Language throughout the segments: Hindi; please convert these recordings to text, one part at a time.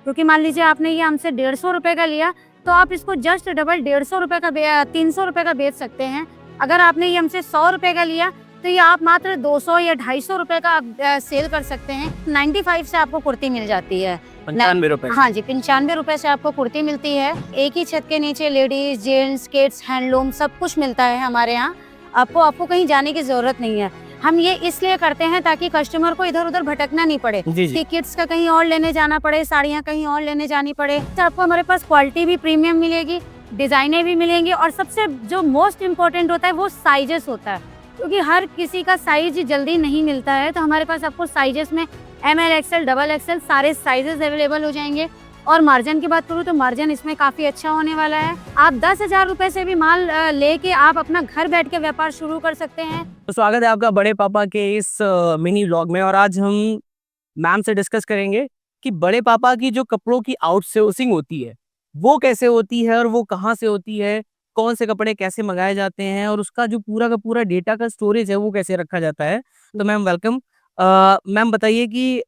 क्योंकि मान लीजिए आपने ये हमसे 150 रुपए का लिया, तो आप इसको जस्ट डबल 150 रुपए का 300 रुपए का बेच सकते हैं। अगर आपने ये हमसे 100 रुपए का लिया, तो ये आप मात्र 200 या 250 रुपए का सेल कर सकते हैं। 95 से आपको कुर्ती मिल जाती है। 95 रुपए? हाँ जी, 95 रुपए से आपको कुर्ती मिलती है। एक ही छत के नीचे लेडीज, जेंट्स, किड्स, हैंडलूम सब कुछ मिलता है हमारे यहाँ। आपको कहीं जाने की जरूरत नहीं है। हम ये इसलिए करते हैं ताकि कस्टमर को इधर उधर भटकना नहीं पड़े कि किड्स का कहीं और लेने जाना पड़े, साड़ियाँ कहीं और लेने जानी पड़े। तो आपको हमारे पास क्वालिटी भी प्रीमियम मिलेगी, डिजाइने भी मिलेंगी, और सबसे जो मोस्ट इम्पोर्टेंट होता है वो साइजेस होता है, क्योंकि हर किसी का साइज जल्दी नहीं मिलता है। तो हमारे पास आपको साइजेस में ML, XL, XXL सारे साइजेस अवेलेबल हो जाएंगे। और मार्जिन की बात करूँ तो मार्जिन इसमें काफी अच्छा होने वाला है। आप 10,000 रुपए से भी माल लेके आप अपना घर बैठ के व्यापार शुरू कर सकते हैं। तो स्वागत है आपका बड़े पापा के इस मिनी व्लॉग में। और आज हम मैम से डिस्कस करेंगे कि बड़े पापा की जो कपड़ों की आउटसोर्सिंग होती है वो कैसे होती है और वो कहाँ से होती है, कौन से कपड़े कैसे मंगाए जाते हैं, और उसका जो पूरा का पूरा डेटा का स्टोरेज है वो कैसे रखा जाता है। तो मैम वेलकम। मैम बताइए कि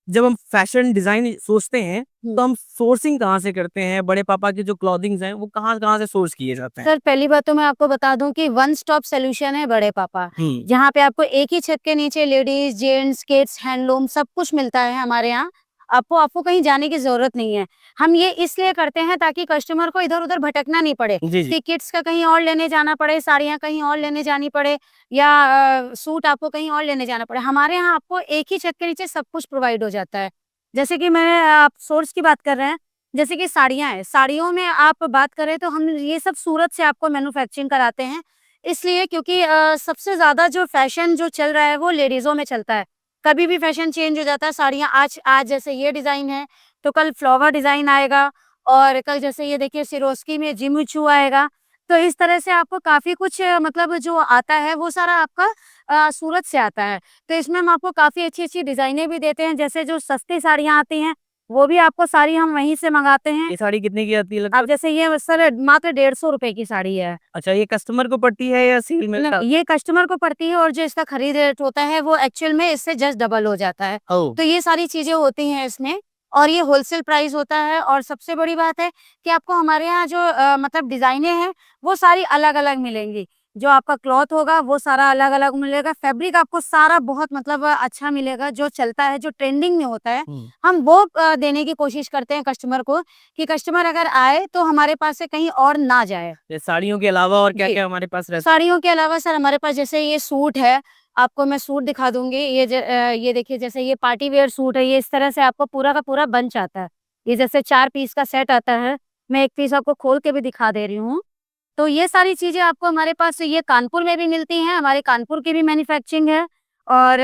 जब हम फैशन डिजाइन सोचते हैं तो हम सोर्सिंग कहाँ से करते हैं? बड़े पापा के जो क्लॉथिंग्स हैं वो कहाँ कहाँ से सोर्स किए जाते हैं? सर, पहली बात तो मैं आपको बता दूं कि वन स्टॉप सोल्यूशन है बड़े पापा, जहाँ पे आपको एक ही छत के नीचे लेडीज, जेंट्स, किड्स, हैंडलूम सब कुछ मिलता है हमारे यहाँ। आपको कहीं जाने की जरूरत नहीं है। हम ये इसलिए करते हैं ताकि कस्टमर को इधर उधर भटकना नहीं पड़े कि किड्स का कहीं और लेने जाना पड़े, साड़ियाँ कहीं और लेने जानी पड़े, या सूट आपको कहीं और लेने जाना पड़े। हमारे यहाँ आपको एक ही छत के नीचे सब कुछ प्रोवाइड हो जाता है। जैसे कि आप सोर्स की बात कर रहे हैं, जैसे कि साड़ियाँ हैं, साड़ियों में आप बात करें तो हम ये सब सूरत से आपको मैन्युफैक्चरिंग कराते हैं। इसलिए क्योंकि सबसे ज़्यादा जो फैशन जो चल रहा है वो लेडीज़ों में चलता है। कभी भी फैशन चेंज हो जाता है। साड़ियाँ आज आज जैसे ये डिज़ाइन है, तो कल फ्लावर डिज़ाइन आएगा, और कल जैसे ये देखिए सिरोस्की में जिमिचू आएगा। तो इस तरह से आपको काफ़ी कुछ मतलब जो आता है वो सारा आपका सूरत से आता है। तो इसमें हम आपको काफ़ी अच्छी-अच्छी डिज़ाइनें भी देते हैं। जैसे जो सस्ती साड़ियाँ आती हैं, वो भी आपको सारी हम वहीं से मंगाते हैं। ये साड़ी कितने की आती है अब जैसे ये सर मात्र 150 रुपए की साड़ी है। अच्छा, ये कस्टमर को पड़ती है या सेल में? ये कस्टमर को पड़ती है, और जो इसका खरीद रेट होता है वो एक्चुअल में इससे जस्ट डबल हो जाता है। तो ये सारी चीजें होती हैं इसमें, और ये होलसेल प्राइस होता है। और सबसे बड़ी बात है कि आपको हमारे यहाँ जो मतलब डिजाइनें हैं वो सारी अलग अलग मिलेंगी। जो आपका क्लॉथ होगा वो सारा अलग अलग मिलेगा। फैब्रिक आपको सारा बहुत मतलब अच्छा मिलेगा, जो चलता है, जो ट्रेंडिंग में होता है। हम वो देने की कोशिश करते हैं कस्टमर को, कि कस्टमर अगर आए तो हमारे पास से कहीं और ना जाए। साड़ियों के अलावा और क्या क्या हमारे पास रहता है? साड़ियों के अलावा सर हमारे पास जैसे ये सूट है, आपको मैं सूट दिखा दूंगी। ये देखिए, जैसे ये पार्टी वेयर सूट है, ये इस तरह से आपको पूरा का पूरा बंच आता है। ये जैसे 4 पीस का सेट आता है। मैं एक पीस आपको खोल के भी दिखा दे रही हूँ। तो ये सारी चीजें आपको हमारे पास ये कानपुर में भी मिलती हैं। हमारे कानपुर की भी मैन्युफैक्चरिंग है। और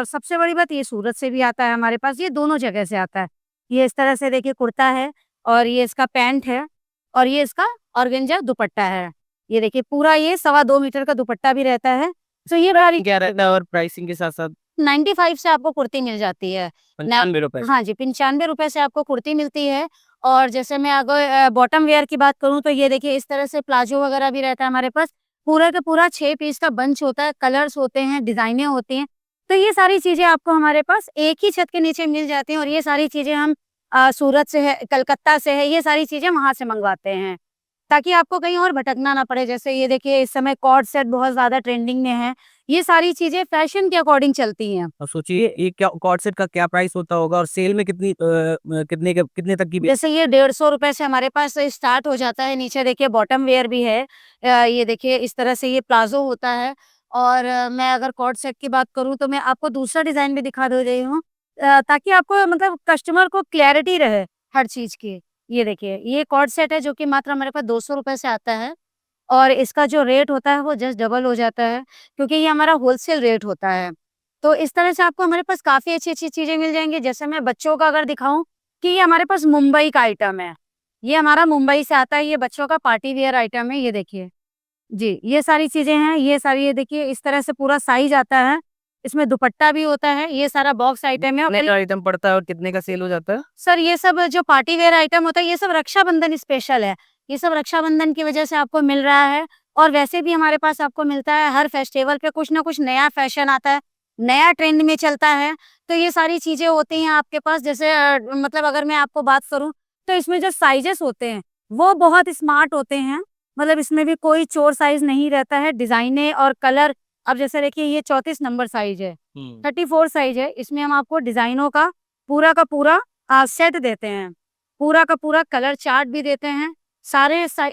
सबसे बड़ी बात, ये सूरत से भी आता है हमारे पास, ये दोनों जगह से आता है। ये इस तरह से देखिए कुर्ता है, और ये इसका पैंट है, और ये इसका ऑर्गेन्जा दुपट्टा है। ये देखिए पूरा ये 2.25 मीटर का दुपट्टा भी रहता है। तो ये क्या रहता है और प्राइसिंग के साथ साथ? 95 से आपको कुर्ती मिल जाती है। 95 रुपए? हाँ जी, 95 रुपए से आपको कुर्ती मिलती है। और जैसे मैं अगर बॉटम वेयर की बात करूँ तो ये देखिए इस तरह से प्लाजो वगैरह भी रहता है हमारे पास। पूरा का पूरा 6 पीस का बंच होता है, कलर्स होते हैं, डिजाइनें होती हैं। तो ये सारी चीजें आपको हमारे पास एक ही छत के नीचे मिल जाती हैं। और ये सारी चीजें हम सूरत से है, कलकत्ता से है, ये सारी चीजें वहां से मंगवाते हैं, ताकि आपको कहीं और भटकना ना पड़े। जैसे ये देखिए इस समय कॉर्ड सेट बहुत ज्यादा ट्रेंडिंग में है। ये सारी चीजें फैशन के अकॉर्डिंग चलती हैं। और सोचिए ये क्या कॉर्ड सेट का क्या प्राइस होता होगा, और सेल में कितने तक की? जैसे ये 150 रुपए से हमारे पास स्टार्ट हो जाता है। नीचे देखिए बॉटम वेयर भी है। ये देखिए इस तरह से ये प्लाजो होता है। और मैं अगर कॉर्ड सेट की बात करूं तो मैं आपको दूसरा डिजाइन भी दिखा दे रही हूँ, ताकि आपको मतलब कस्टमर को क्लैरिटी रहे हर चीज की। ये देखिए ये कॉर्ड सेट है, जो कि मात्र हमारे पास 200 रुपए से आता है। और इसका जो रेट होता है वो जस्ट डबल हो जाता है, क्योंकि ये हमारा होलसेल रेट होता है। तो इस तरह से आपको हमारे पास काफ़ी अच्छी-अच्छी चीज़ें मिल जाएँगी। जैसे मैं बच्चों का अगर दिखाऊँ, कि ये हमारे पास मुंबई का आइटम है। ये हमारा मुंबई से आता है, ये बच्चों का पार्टी वियर आइटम है, ये देखिए। जी, ये सारी चीज़ें हैं, ये सारी ये देखिए इस तरह से पूरा साइज़ आता है। इसमें दुपट्टा भी होता है, ये सारा बॉक्स आइटम है। कितने का आइटम पड़ता है और कितने का सेल हो जाता है? सर ये सब जो पार्टी वेयर आइटम होता है, ये सब रक्षाबंधन स्पेशल है। ये सब रक्षाबंधन की वजह से आपको मिल रहा है। और वैसे भी हमारे पास आपको मिलता है, हर फेस्टिवल पे कुछ ना कुछ नया फैशन आता है, नया ट्रेंड में चलता है। तो ये सारी चीज़ें होती हैं आपके पास। जैसे मतलब अगर मैं आपको बात करूँ तो इसमें जो साइज़ेस होते हैं वो बहुत स्मार्ट होते हैं। मतलब इसमें भी कोई चोर साइज़ नहीं रहता है। डिज़ाइनें और कलर, अब जैसे देखिए ये 34 नंबर साइज़ है, 34 साइज़ है। इसमें हम आपको डिज़ाइनों का पूरा सेट देते हैं। पूरा का पूरा कलर चार्ट भी देते हैं।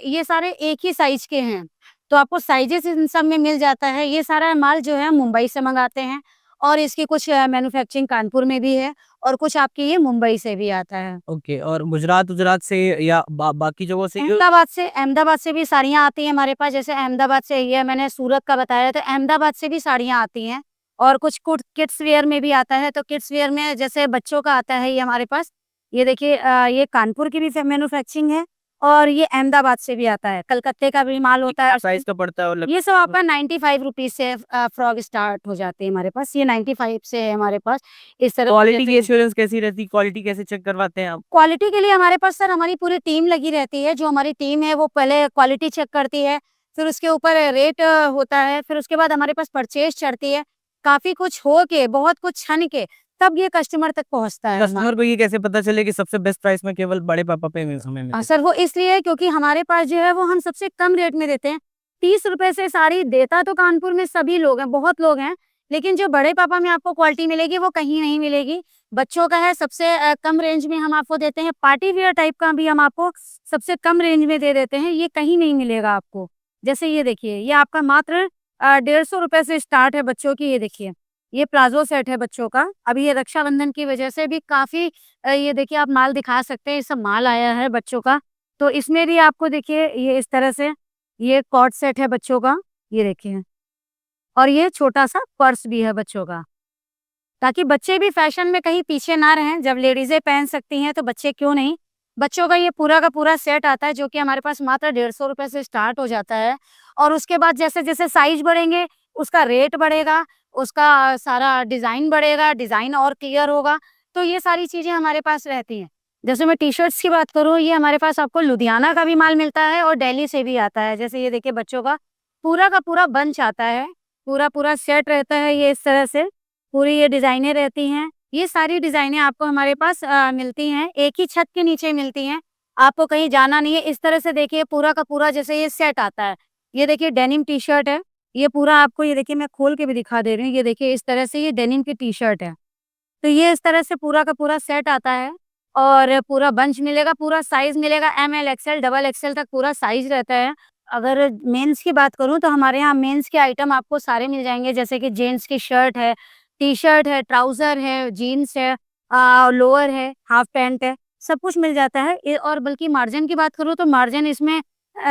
ये सारे एक ही साइज़ के हैं। तो आपको साइज़ेस इन सब में मिल जाता है। ये सारा माल जो है मुंबई से मँगाते हैं और इसकी कुछ मैन्युफैक्चरिंग कानपुर में भी है और कुछ आपकी ये मुंबई से भी आता है। ओके, और गुजरात से या बाकी जगहों से अहमदाबाद से भी साड़ियाँ आती हैं हमारे पास। जैसे अहमदाबाद से ये मैंने सूरत का बताया, तो अहमदाबाद से भी साड़ियाँ आती हैं और कुछ किड्स वियर में भी आता है। तो किड्स वियर में जैसे बच्चों का आता है ये हमारे पास। ये देखिए ये कानपुर की भी मैन्युफैक्चरिंग है और ये अहमदाबाद से भी आता है। कलकत्ते का भी माल होता है। साइज का पड़ता है, और ये सब आपका 95 रुपीज़ से फ्रॉक स्टार्ट हो जाते हैं हमारे पास। ये 95 से है हमारे पास। इस तरह क्वालिटी की एश्योरेंस कैसी रहती है? क्वालिटी कैसे चेक करवाते हैं आप? क्वालिटी के लिए हमारे पास सर हमारी पूरी टीम लगी रहती है। जो हमारी टीम है वो पहले क्वालिटी चेक करती है, फिर उसके ऊपर रेट होता है, फिर उसके बाद हमारे पास परचेज़ चढ़ती है। काफ़ी कुछ हो के, बहुत कुछ छन के तब ये कस्टमर तक पहुँचता है। कस्टमर को ये कैसे पता चले कि सबसे बेस्ट प्राइस में केवल बड़े पापा पे हमें मिले? सर वो इसलिए है क्योंकि हमारे पास जो है वो हम सबसे कम रेट में देते हैं। 30 रुपए से साड़ी देता तो कानपुर में सभी लोग हैं, बहुत लोग हैं, लेकिन जो बड़े पापा में आपको क्वालिटी मिलेगी वो कहीं नहीं मिलेगी। बच्चों का है सबसे कम रेंज में हम आपको देते हैं। पार्टी वियर टाइप का भी हम आपको सबसे कम रेंज में दे देते हैं, ये कहीं नहीं मिलेगा आपको। जैसे ये देखिए, ये आपका मात्र 150 रुपए से स्टार्ट है बच्चों की। ये देखिए, ये प्लाज़ो सेट है बच्चों का। अभी ये रक्षाबंधन की वजह से भी काफ़ी ये देखिए आप माल दिखा सकते हैं, ये सब माल आया है बच्चों का। तो इसमें भी आपको देखिए ये इस तरह से ये कॉर्ड सेट है बच्चों का, ये देखिए। और ये छोटा-सा पर्स भी है बच्चों का, ताकि बच्चे भी फैशन में कहीं पीछे ना रहें। जब लेडीज़ें पहन सकती हैं तो बच्चे क्यों नहीं। बच्चों का ये पूरा का पूरा सेट आता है जो कि हमारे पास मात्र 150 रुपए से स्टार्ट हो जाता है और उसके बाद जैसे-जैसे साइज़ बढ़ेंगे उसका रेट बढ़ेगा, उसका सारा डिज़ाइन बढ़ेगा, डिज़ाइन और क्लियर होगा। तो ये सारी चीज़ें हमारे पास रहती हैं। जैसे मैं टी-शर्ट्स की बात करूँ, ये हमारे पास आपको लुधियाना का भी माल मिलता है और दिल्ली से भी आता है। जैसे ये देखिए बच्चों का पूरा बंच आता है, पूरा सेट रहता है ये इस तरह से। पूरी ये डिज़ाइनें रहती हैं। ये सारी डिज़ाइनें आपको हमारे पास मिलती हैं, एक ही छत के नीचे मिलती हैं। आपको कहीं जाना नहीं है। इस तरह से देखिए पूरा का पूरा जैसे ये सेट आता है। ये देखिए डेनिम टी-शर्ट है। ये पूरा आपको ये देखिए मैं खोल के भी दिखा दे रही हूँ। ये देखिए इस तरह से ये डेनिम की टी-शर्ट है। तो ये इस तरह से पूरा का पूरा सेट आता है और पूरा बंच मिलेगा, पूरा साइज़ मिलेगा। M, L, XL, double XL तक पूरा साइज़ रहता है। अगर मेंस की बात करूँ तो हमारे यहाँ मेंस के आइटम आपको सारे मिल जाएँगे। जैसे कि जेंट्स की शर्ट है, टी-शर्ट है, ट्राउज़र है, जीन्स है, लोअर है, हाफ पैंट है, सब कुछ मिल जाता है। और बल्कि मार्जिन की बात करूँ तो मार्जिन इसमें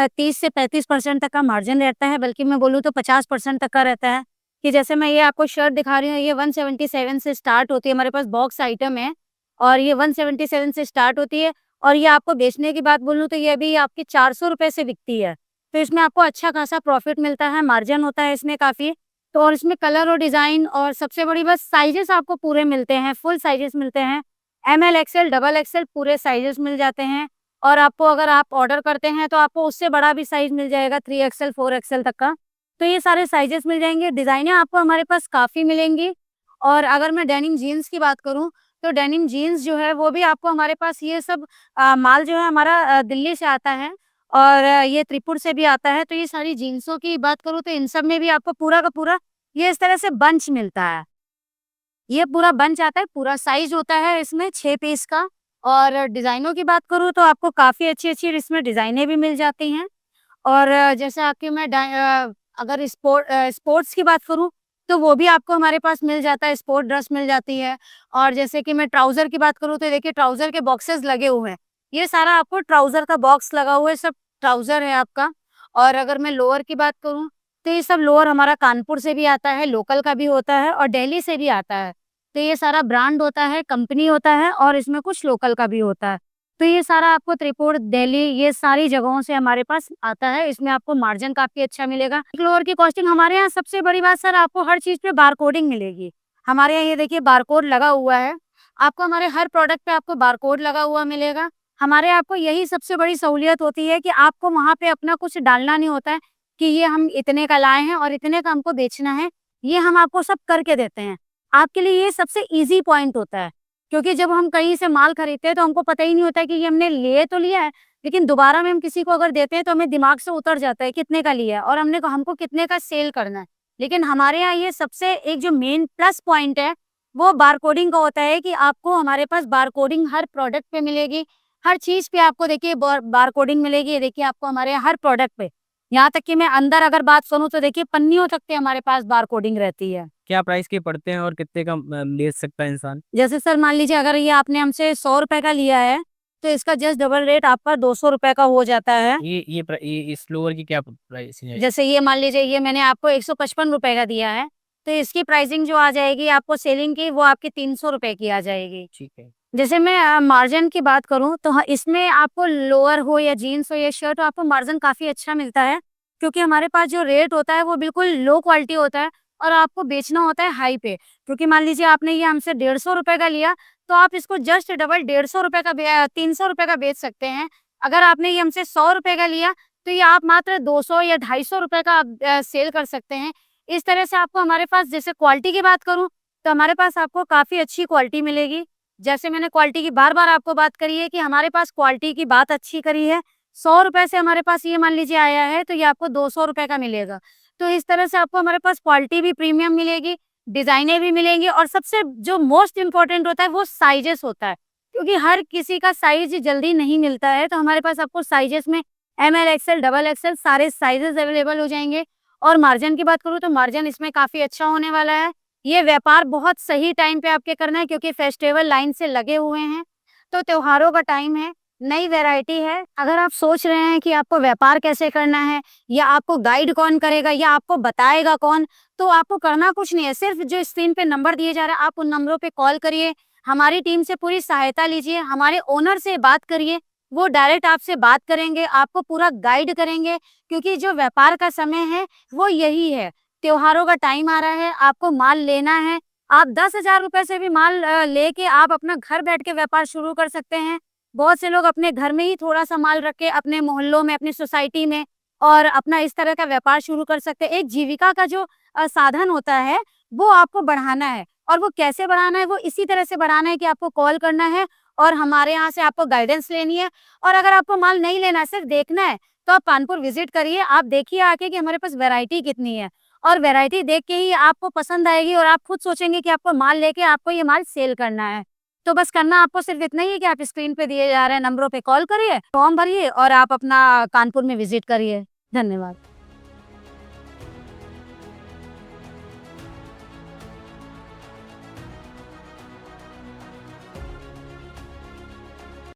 30 से 35% तक का मार्जिन रहता है, बल्कि मैं बोलूँ तो 50% तक का रहता है। कि जैसे मैं ये आपको शर्ट दिखा रही हूँ, ये 177 से स्टार्ट होती है। हमारे पास बॉक्स आइटम है और ये 177 से स्टार्ट होती है और ये आपको बेचने की बात बोलूँ तो ये अभी आपकी 400 रुपए से बिकती है। तो इसमें आपको अच्छा खासा प्रॉफ़िट मिलता है, मार्जिन होता है इसमें काफ़ी। तो और इसमें कलर और डिज़ाइन और सबसे बड़ी बात साइज़ेज़ आपको पूरे मिलते हैं, फुल साइज़ेज़ मिलते हैं। M, L, XL, double XL पूरे साइज़ेज़ मिल जाते हैं और आपको अगर आप ऑर्डर करते हैं तो आपको उससे बड़ा भी साइज़ मिल जाएगा, 3 एक्सएल, 4 एक्सएल तक का। तो ये सारे साइज़ेज़ मिल जाएँगे, डिज़ाइनें आपको हमारे पास काफ़ी मिलेंगी। और अगर मैं डेनिम जीन्स की बात करूँ, तो डेनिम जीन्स जो है वो भी आपको हमारे पास ये सब माल जो है हमारा दिल्ली से आता है और ये त्रिपुर से भी आता है। तो ये सारी जीन्सों की बात करूँ तो इन सब में भी आपको पूरा का पूरा ये इस तरह से बंच मिलता है। ये पूरा बंच आता है, पूरा साइज़ होता है इसमें 6 पीस का। और डिज़ाइनों की बात करूँ तो आपको काफ़ी अच्छी-अच्छी इसमें डिज़ाइनें भी मिल जाती हैं। और जैसे आपकी अगर स्पोर्ट्स की बात करूँ, तो वो भी आपको हमारे पास मिल जाता है, स्पोर्ट ड्रेस मिल जाती है। और जैसे कि मैं ट्राउज़र की बात करूँ, तो देखिए ट्राउज़र के बॉक्सेस लगे हुए हैं। ये सारा आपको ट्राउज़र का बॉक्स लगा हुआ है, सब ट्राउज़र है आपका। और अगर मैं लोअर की बात करूँ, तो ये सब लोअर हमारा कानपुर से भी आता है, लोकल का भी होता है और दिल्ली से भी आता है। तो ये सारा ब्रांड होता है, कंपनी होता है और इसमें कुछ लोकल का भी होता है। तो ये सारा आपको त्रिपुर, दिल्ली ये सारी जगहों से हमारे पास आता है। इसमें आपको मार्जिन काफ़ी अच्छा मिलेगा। फ्लोर की कॉस्टिंग हमारे यहाँ सबसे बड़ी बात सर आपको हर चीज़ पे बारकोडिंग मिलेगी। हमारे यहाँ ये देखिए बारकोड लगा हुआ है। आपको हमारे हर प्रोडक्ट पे आपको बारकोड लगा हुआ मिलेगा। हमारे आपको यही सबसे बड़ी सहूलियत होती है कि आपको वहाँ पे अपना कुछ डालना नहीं होता है कि ये हम इतने का लाए हैं और इतने का हमको बेचना है। ये हम आपको सब करके देते हैं। आपके लिए ये सबसे ईज़ी पॉइंट होता है, क्योंकि जब हम कहीं से माल खरीदते हैं तो हमको पता ही नहीं होता है कि ये हमने लिए तो लिया है, लेकिन दोबारा में हम किसी को अगर देते हैं तो हमें दिमाग से उतर जाता है कितने का लिया है और हमको कितने का सेल करना है। लेकिन हमारे यहाँ ये सबसे एक जो मेन प्लस पॉइंट है, वो बारकोडिंग का होता है कि आपको हमारे पास बारकोडिंग हर प्रोडक्ट पे मिलेगी, हर चीज़ पे आपको देखिए बारकोडिंग मिलेगी। ये देखिए आपको हमारे यहाँ हर प्रोडक्ट पे, यहाँ तक कि मैं अंदर अगर बात करूँ तो देखिए पन्नियों तक पे हमारे पास बारकोडिंग रहती है। क्या प्राइस के पड़ते हैं और कितने का ले सकता है इंसान? जैसे सर मान लीजिए अगर ये आपने हमसे 100 रुपए का लिया है, तो इसका जस्ट डबल रेट आपका 200 रुपए का हो जाता है। ये इस लोअर की क्या प्राइस है? जैसे ये मान लीजिए ये मैंने आपको 155 रुपए का दिया है, तो इसकी प्राइसिंग जो आ जाएगी आपको सेलिंग की, वो आपकी 300 रुपए की आ जाएगी। ठीक है। जैसे मैं मार्जिन की बात करूँ तो हाँ, इसमें आपको लोअर हो या जीन्स हो या शर्ट हो, आपको मार्जिन काफ़ी अच्छा मिलता है, क्योंकि हमारे पास जो रेट होता है वो बिल्कुल लो क्वालिटी होता है और आपको बेचना होता है हाई पे। क्योंकि मान लीजिए आपने ये हमसे 150 रुपए का लिया, तो आप इसको जस्ट डबल 150 रुपए का 300 रुपए का बेच सकते हैं। अगर आपने ये हमसे 100 रुपए का लिया, तो ये आप मात्र 200 या 250 रुपए का सेल कर सकते हैं। इस तरह से आपको हमारे पास, जैसे क्वालिटी की बात करूँ, तो हमारे पास आपको काफ़ी अच्छी क्वालिटी मिलेगी। जैसे मैंने क्वालिटी की बार-बार आपको बात करी है कि हमारे पास क्वालिटी की बात अच्छी करी है। 100 रुपए से हमारे पास ये मान लीजिए आया है, तो ये आपको 200 रुपए का मिलेगा। तो इस तरह से आपको हमारे पास क्वालिटी भी प्रीमियम मिलेगी, डिज़ाइनें भी मिलेंगी और सबसे जो मोस्ट इम्पोर्टेंट होता है वो साइज़ेस होता है। क्योंकि हर किसी का साइज़ जल्दी नहीं मिलता है, तो हमारे पास आपको साइज़ेस में एमएल, एक्सएल, डबल एक्सएल सारे साइज़ेस अवेलेबल हो जाएँगे। और मार्जिन की बात करूँ तो मार्जिन इसमें काफ़ी अच्छा होने वाला है। ये व्यापार बहुत सही टाइम पे आपके करना है, क्योंकि फेस्टिवल लाइन से लगे हुए हैं, तो त्योहारों का टाइम है, नई वैरायटी है। अगर आप सोच रहे हैं कि आपको व्यापार कैसे करना है या आपको गाइड कौन करेगा या आपको बताएगा कौन, तो आपको करना कुछ नहीं है, सिर्फ जो स्क्रीन पे नंबर दिए जा रहे हैं आप उन नंबरों पे कॉल करिए, हमारी टीम से पूरी सहायता लीजिए, हमारे ओनर से बात करिए, वो डायरेक्ट आपसे बात करेंगे, आपको पूरा गाइड करेंगे, क्योंकि जो व्यापार का समय है वो यही है। त्योहारों का टाइम आ रहा है, आपको माल लेना है, आप 10,000 रुपए से भी माल लेके आप अपना घर बैठ के व्यापार शुरू कर सकते हैं। बहुत से लोग अपने घर में ही थोड़ा-सा माल रख के अपने मोहल्लों में, अपनी सोसाइटी में और अपना इस तरह का व्यापार शुरू कर सकते हैं। एक जीविका का जो साधन होता है, वो आपको बढ़ाना है और वो कैसे बढ़ाना है, वो इसी तरह से बढ़ाना है कि आपको कॉल करना है और हमारे यहाँ से आपको गाइडेंस लेनी है। और अगर आपको माल नहीं लेना है, सिर्फ देखना है, तो आप कानपुर विज़िट करिए, आप देखिए आके कि हमारे पास वैरायटी कितनी है। और वैरायटी देख के ही आपको पसंद आएगी और आप खुद सोचेंगे कि आपको माल लेके आपको ये माल सेल करना है। तो बस करना आपको सिर्फ इतना ही है कि आप स्क्रीन पे दिए जा रहे नंबरों पे कॉल करिए, फॉर्म भरिए और आप अपना कानपुर में विज़िट करिए। धन्यवाद।